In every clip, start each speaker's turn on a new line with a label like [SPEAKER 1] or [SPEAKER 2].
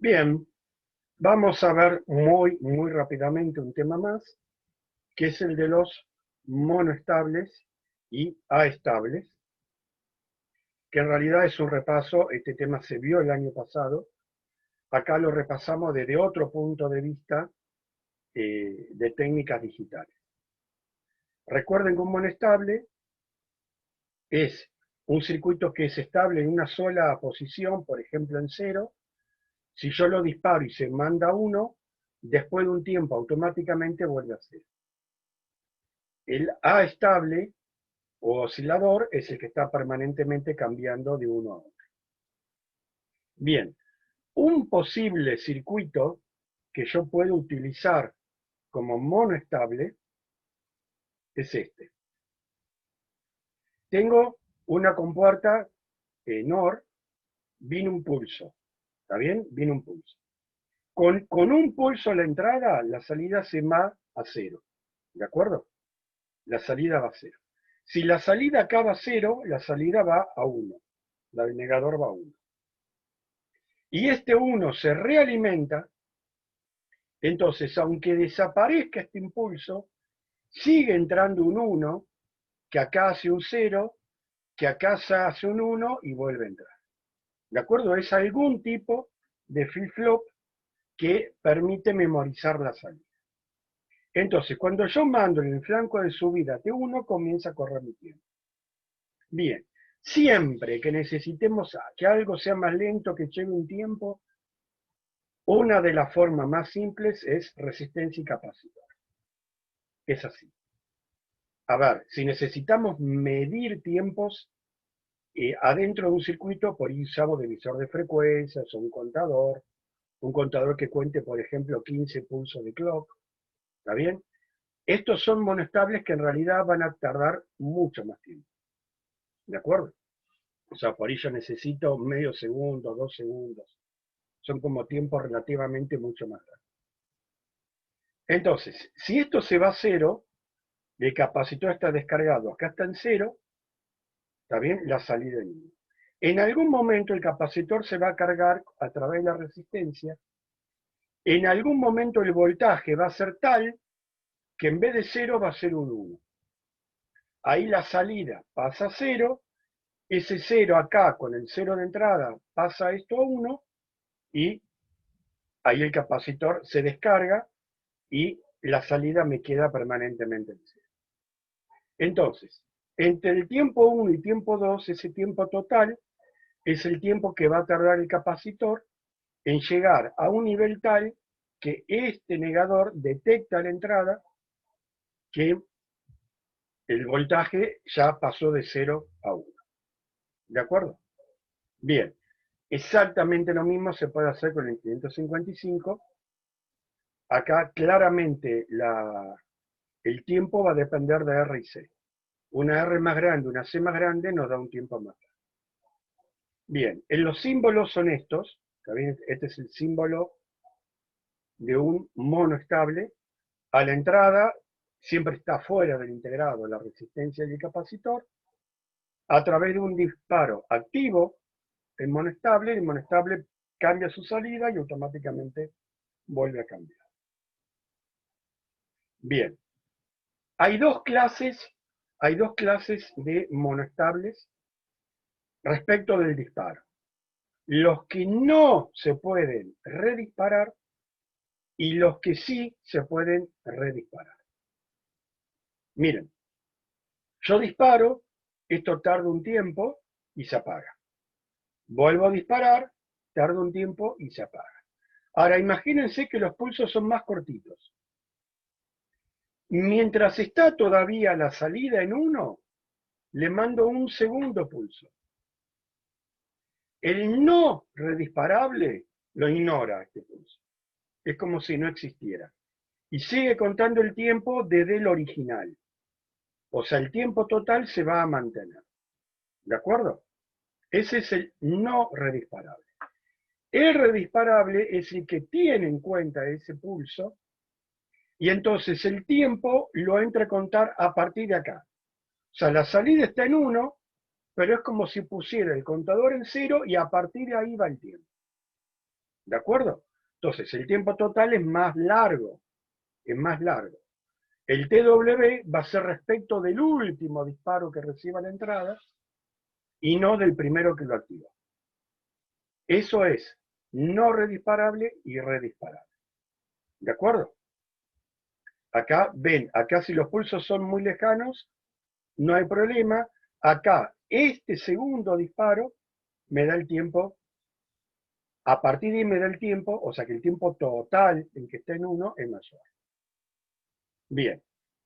[SPEAKER 1] Bien, vamos a ver muy rápidamente un tema más, que es el de los monoestables y aestables, que en realidad es un repaso. Este tema se vio el año pasado. Acá lo repasamos desde otro punto de vista de técnicas digitales. Recuerden que un monoestable es un circuito que es estable en una sola posición, por ejemplo en cero. Si yo lo disparo y se manda 1, después de un tiempo automáticamente vuelve a 0. El aestable o oscilador es el que está permanentemente cambiando de uno a otro. Bien, un posible circuito que yo puedo utilizar como monoestable es este. Tengo una compuerta NOR, vino un pulso. ¿Está bien? Vino un pulso. Con un pulso a la entrada, la salida se va a 0. ¿De acuerdo? La salida va a 0. Si la salida acá va a 0, la salida va a 1. La del negador va a 1. Y este 1 se realimenta, entonces aunque desaparezca este impulso, sigue entrando un 1, que acá hace un 0, que acá se hace un 1 y vuelve a entrar. ¿De acuerdo? Es algún tipo de flip-flop que permite memorizar la salida. Entonces, cuando yo mando en el flanco de subida T1, comienza a correr mi tiempo. Bien, siempre que necesitemos que algo sea más lento, que lleve un tiempo, una de las formas más simples es resistencia y capacitor. Es así. A ver, si necesitamos medir tiempos adentro de un circuito, por ahí usamos divisor de frecuencias o un contador que cuente, por ejemplo, 15 pulsos de clock. ¿Está bien? Estos son monoestables que en realidad van a tardar mucho más tiempo. ¿De acuerdo? O sea, por ello necesito medio segundo, 2 segundos. Son como tiempos relativamente mucho más grandes. Entonces, si esto se va a 0, el capacitor está descargado, acá está en 0, ¿está bien? La salida en 1. En algún momento el capacitor se va a cargar a través de la resistencia. En algún momento el voltaje va a ser tal que en vez de 0 va a ser un 1. Ahí la salida pasa a 0, ese 0 acá con el 0 de entrada pasa esto a 1 y ahí el capacitor se descarga y la salida me queda permanentemente en 0. Entonces, entre el tiempo 1 y tiempo 2, ese tiempo total es el tiempo que va a tardar el capacitor en llegar a un nivel tal que este negador detecta la entrada que el voltaje ya pasó de 0 a 1. ¿De acuerdo? Bien, exactamente lo mismo se puede hacer con el 555. Acá claramente el tiempo va a depender de R y C. Una R más grande, una C más grande nos da un tiempo más grande. Bien, en los símbolos son estos. ¿Está? Este es el símbolo de un monoestable. A la entrada siempre está fuera del integrado la resistencia y el capacitor. A través de un disparo activo, el monoestable cambia su salida y automáticamente vuelve a cambiar. Bien, hay dos clases de monoestables respecto del disparo. Los que no se pueden redisparar y los que sí se pueden redisparar. Miren, yo disparo, esto tarda un tiempo y se apaga. Vuelvo a disparar, tarda un tiempo y se apaga. Ahora imagínense que los pulsos son más cortitos. Mientras está todavía la salida en 1, le mando un segundo pulso. El no redisparable lo ignora este pulso. Es como si no existiera. Y sigue contando el tiempo desde el original. O sea, el tiempo total se va a mantener. ¿De acuerdo? Ese es el no redisparable. El redisparable es el que tiene en cuenta ese pulso y entonces el tiempo lo entra a contar a partir de acá. O sea, la salida está en 1, pero es como si pusiera el contador en 0 y a partir de ahí va el tiempo. ¿De acuerdo? Entonces, el tiempo total es más largo, es más largo. El TW va a ser respecto del último disparo que reciba la entrada y no del primero que lo activa. Eso es no redisparable y redisparable. ¿De acuerdo? Acá ven, acá si los pulsos son muy lejanos, no hay problema. Acá, este segundo disparo me da el tiempo, a partir de ahí me da el tiempo, o sea que el tiempo total en que está en 1 es mayor. Bien,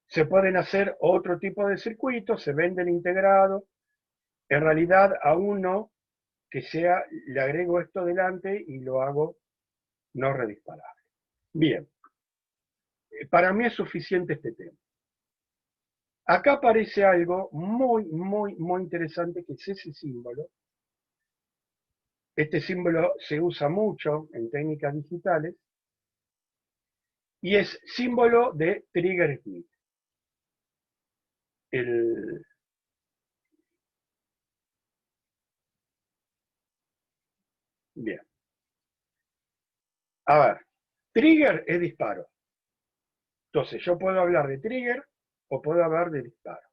[SPEAKER 1] se pueden hacer otro tipo de circuitos, se venden integrados. En realidad a uno que sea, le agrego esto delante y lo hago no redisparable. Bien, para mí es suficiente este tema. Acá aparece algo muy interesante, que es ese símbolo. Este símbolo se usa mucho en técnicas digitales y es símbolo de Trigger Smith. Bien. A ver, trigger es disparo. Entonces, yo puedo hablar de trigger o puedo hablar de disparo.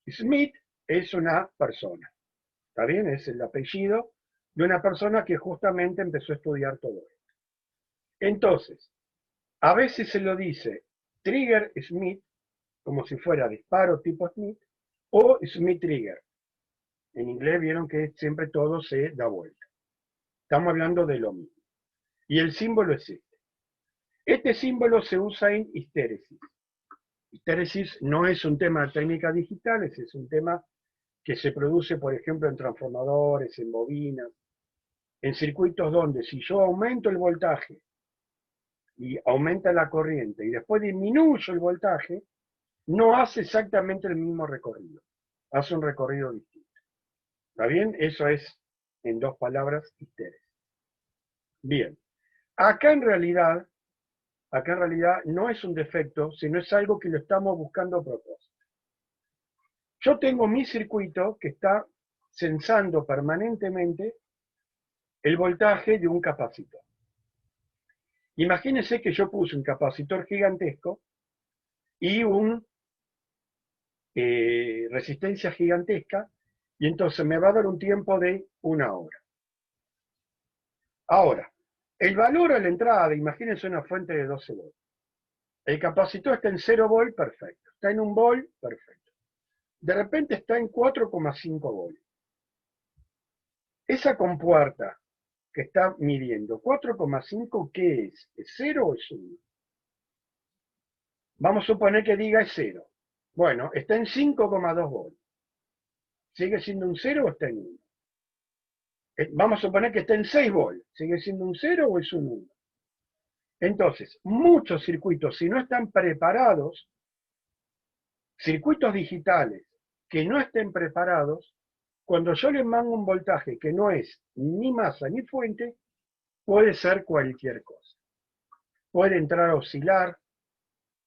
[SPEAKER 1] Smith es una persona, ¿está bien? Es el apellido de una persona que justamente empezó a estudiar todo esto. Entonces, a veces se lo dice Trigger Smith, como si fuera disparo tipo Smith, o Smith Trigger. En inglés vieron que siempre todo se da vuelta. Estamos hablando de lo mismo. Y el símbolo es este. Este símbolo se usa en histéresis. Histéresis no es un tema de técnicas digitales, es un tema que se produce, por ejemplo, en transformadores, en bobinas, en circuitos donde si yo aumento el voltaje y aumenta la corriente y después disminuyo el voltaje, no hace exactamente el mismo recorrido, hace un recorrido distinto. ¿Está bien? Eso es, en dos palabras, histéresis. Bien, acá en realidad no es un defecto, sino es algo que lo estamos buscando a propósito. Yo tengo mi circuito que está sensando permanentemente el voltaje de un capacitor. Imagínense que yo puse un capacitor gigantesco y una resistencia gigantesca, y entonces me va a dar un tiempo de 1 hora. Ahora, el valor a la entrada, imagínense una fuente de 12 volts. El capacitor está en 0 volt, perfecto. Está en 1 volt, perfecto. De repente está en 4,5 volts. Esa compuerta que está midiendo 4,5, ¿qué es? ¿Es 0 o es 1? Vamos a suponer que diga es 0. Bueno, está en 5,2 volts. ¿Sigue siendo un 0 o está en 1? Vamos a suponer que está en 6 volts. ¿Sigue siendo un 0 o es un 1? Entonces, muchos circuitos, si no están preparados, circuitos digitales que no estén preparados, cuando yo les mando un voltaje que no es ni masa ni fuente, puede ser cualquier cosa. Puede entrar a oscilar,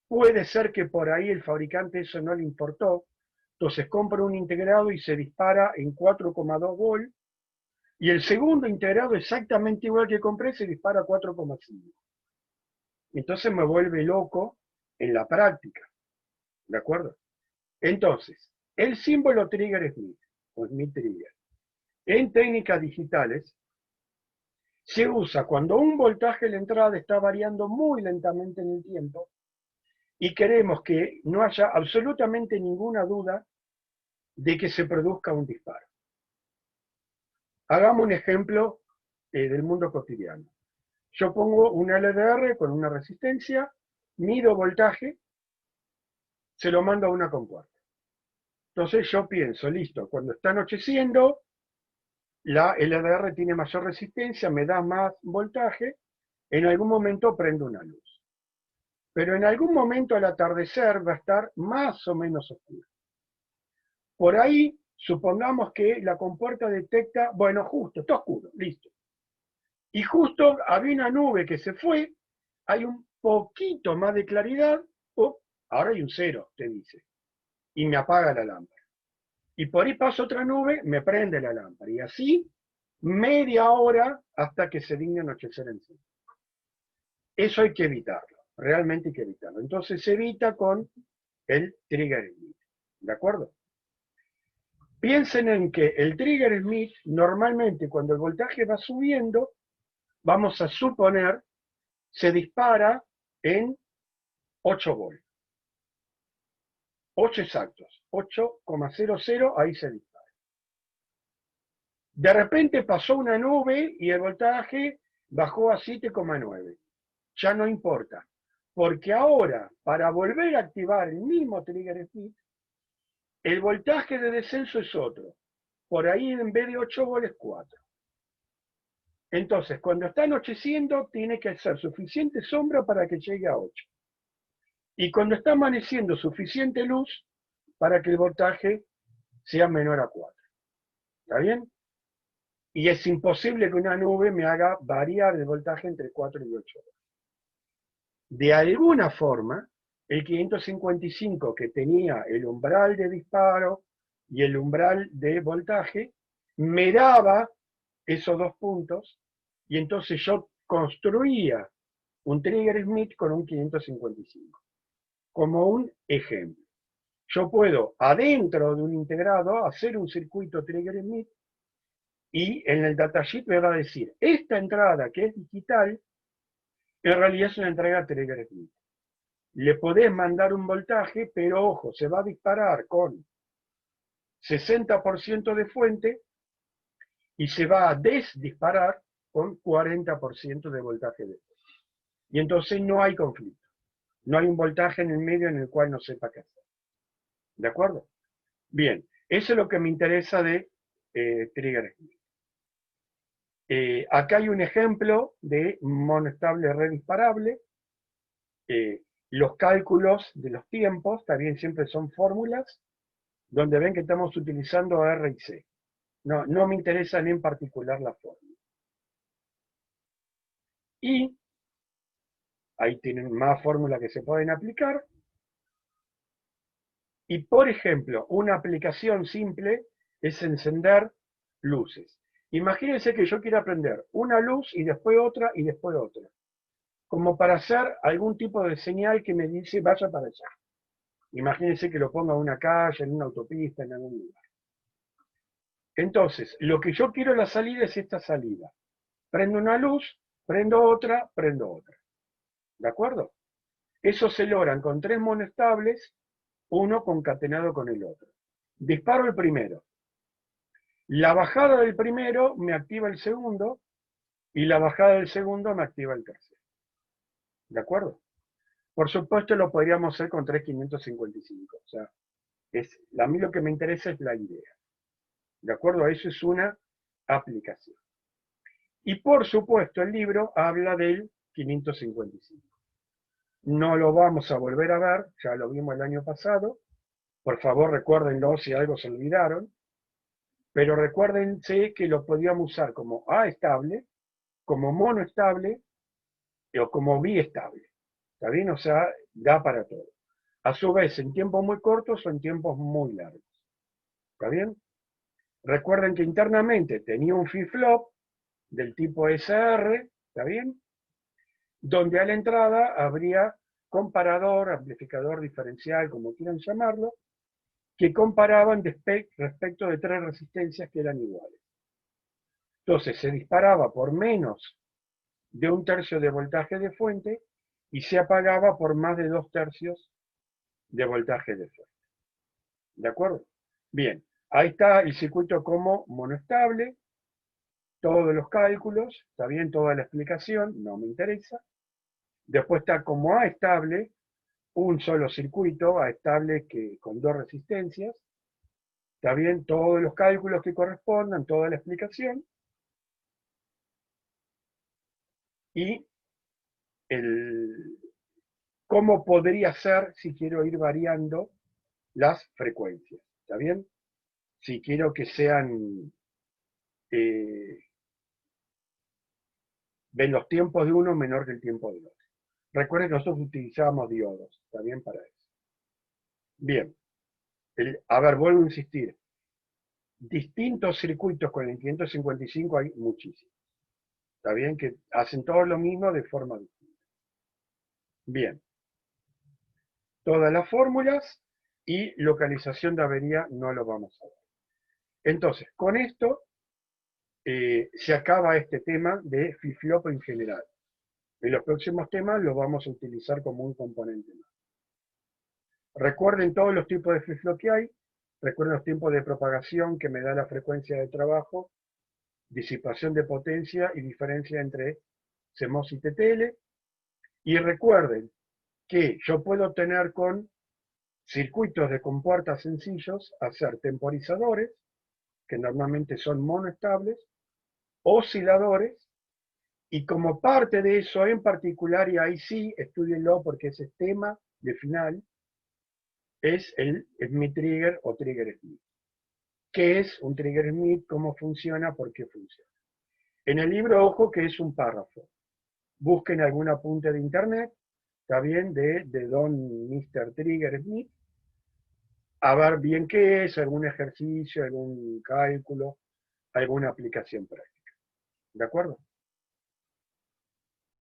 [SPEAKER 1] puede ser que por ahí el fabricante eso no le importó, entonces compra un integrado y se dispara en 4,2 volts, y el segundo integrado exactamente igual que compré se dispara a 4,5. Entonces me vuelve loco en la práctica, ¿de acuerdo? Entonces, el símbolo trigger Smith, o Smith trigger, en técnicas digitales, se usa cuando un voltaje de la entrada está variando muy lentamente en el tiempo y queremos que no haya absolutamente ninguna duda de que se produzca un disparo. Hagamos un ejemplo del mundo cotidiano. Yo pongo una LDR con una resistencia, mido voltaje, se lo mando a una compuerta. Entonces yo pienso, listo, cuando está anocheciendo, la LDR tiene mayor resistencia, me da más voltaje, en algún momento prendo una luz. Pero en algún momento al atardecer va a estar más o menos oscuro. Por ahí, supongamos que la compuerta detecta, bueno, justo, está oscuro, listo. Y justo había una nube que se fue, hay un poquito más de claridad, ahora hay un 0, te dice, y me apaga la lámpara. Y por ahí pasa otra nube, me prende la lámpara. Y así media hora hasta que se digne anochecer encima. Eso hay que evitarlo, realmente hay que evitarlo. Entonces se evita con el trigger Smith, ¿de acuerdo? Piensen en que el trigger Smith, normalmente cuando el voltaje va subiendo, vamos a suponer, se dispara en 8 volts. 8 exactos, 8,00, ahí se dispara. De repente pasó una nube y el voltaje bajó a 7,9. Ya no importa, porque ahora, para volver a activar el mismo trigger Smith, el voltaje de descenso es otro. Por ahí en vez de 8 volts es 4. Entonces, cuando está anocheciendo, tiene que hacer suficiente sombra para que llegue a 8. Y cuando está amaneciendo, suficiente luz para que el voltaje sea menor a 4. ¿Está bien? Y es imposible que una nube me haga variar el voltaje entre 4 y 8 volts. De alguna forma, el 555 que tenía el umbral de disparo y el umbral de voltaje, me daba esos dos puntos y entonces yo construía un trigger Smith con un 555. Como un ejemplo. Yo puedo, adentro de un integrado, hacer un circuito trigger Smith y en el datasheet me va a decir, esta entrada que es digital, en realidad es una entrada trigger Smith. Le podés mandar un voltaje, pero ojo, se va a disparar con 60% de fuente y se va a desdisparar con 40% de voltaje de fuente. Y entonces no hay conflicto. No hay un voltaje en el medio en el cual no sepa qué hacer. ¿De acuerdo? Bien, eso es lo que me interesa de trigger Smith. Acá hay un ejemplo de monoestable redisparable. Los cálculos de los tiempos, también siempre son fórmulas, donde ven que estamos utilizando R y C. No me interesa ni en particular la fórmula. Y ahí tienen más fórmulas que se pueden aplicar. Y por ejemplo, una aplicación simple es encender luces. Imagínense que yo quiero prender una luz y después otra y después otra. Como para hacer algún tipo de señal que me dice vaya para allá. Imagínense que lo ponga en una calle, en una autopista, en algún lugar. Entonces, lo que yo quiero en la salida es esta salida. Prendo una luz, prendo otra, prendo otra. ¿De acuerdo? Eso se logran con tres monoestables, uno concatenado con el otro. Disparo el primero. La bajada del primero me activa el segundo y la bajada del segundo me activa el tercero. ¿De acuerdo? Por supuesto lo podríamos hacer con 3,555. O sea, a mí lo que me interesa es la idea. ¿De acuerdo? Eso es una aplicación. Y por supuesto el libro habla del 555. No lo vamos a volver a ver, ya lo vimos el año pasado. Por favor recuérdenlo si algo se olvidaron. Pero recuérdense que lo podíamos usar como A estable, como mono estable o como biestable. ¿Está bien? O sea, da para todo. A su vez, en tiempos muy cortos o en tiempos muy largos. ¿Está bien? Recuerden que internamente tenía un flip-flop del tipo SR, ¿está bien? Donde a la entrada habría comparador, amplificador diferencial, como quieran llamarlo, que comparaban respecto de tres resistencias que eran iguales. Entonces se disparaba por menos de 1/3 de voltaje de fuente y se apagaba por más de 2/3 de voltaje de fuente. ¿De acuerdo? Bien, ahí está el circuito como monoestable, todos los cálculos, está bien, toda la explicación, no me interesa. Después está como A estable, un solo circuito A estable con dos resistencias, está bien, todos los cálculos que correspondan, toda la explicación. Y cómo podría ser si quiero ir variando las frecuencias, ¿está bien? Si quiero que sean, ven los tiempos de uno menor que el tiempo del otro. Recuerden que nosotros utilizábamos diodos, ¿está bien? Para eso. Bien, a ver, vuelvo a insistir. distintos circuitos con el 555 hay muchísimos. ¿Está bien? Que hacen todo lo mismo de forma distinta. Bien. Todas las fórmulas y localización de avería no lo vamos a ver. Entonces, con esto se acaba este tema de flip-flop en general. En los próximos temas lo vamos a utilizar como un componente más. Recuerden todos los tipos de flip-flop que hay. Recuerden los tiempos de propagación que me da la frecuencia de trabajo, disipación de potencia y diferencia entre CMOS y TTL. Y recuerden que yo puedo tener con circuitos de compuertas sencillos, hacer temporizadores, que normalmente son monoestables, osciladores, y como parte de eso en particular, y ahí sí, estudienlo porque ese es tema de final, es el Smith Trigger o Trigger Smith. ¿Qué es un Trigger Smith? ¿Cómo funciona? ¿Por qué funciona? En el libro, ojo, que es un párrafo. Busquen algún apunte de internet, está bien, de Don Mr. Trigger Smith, a ver bien qué es, algún ejercicio, algún cálculo, alguna aplicación práctica. ¿De acuerdo?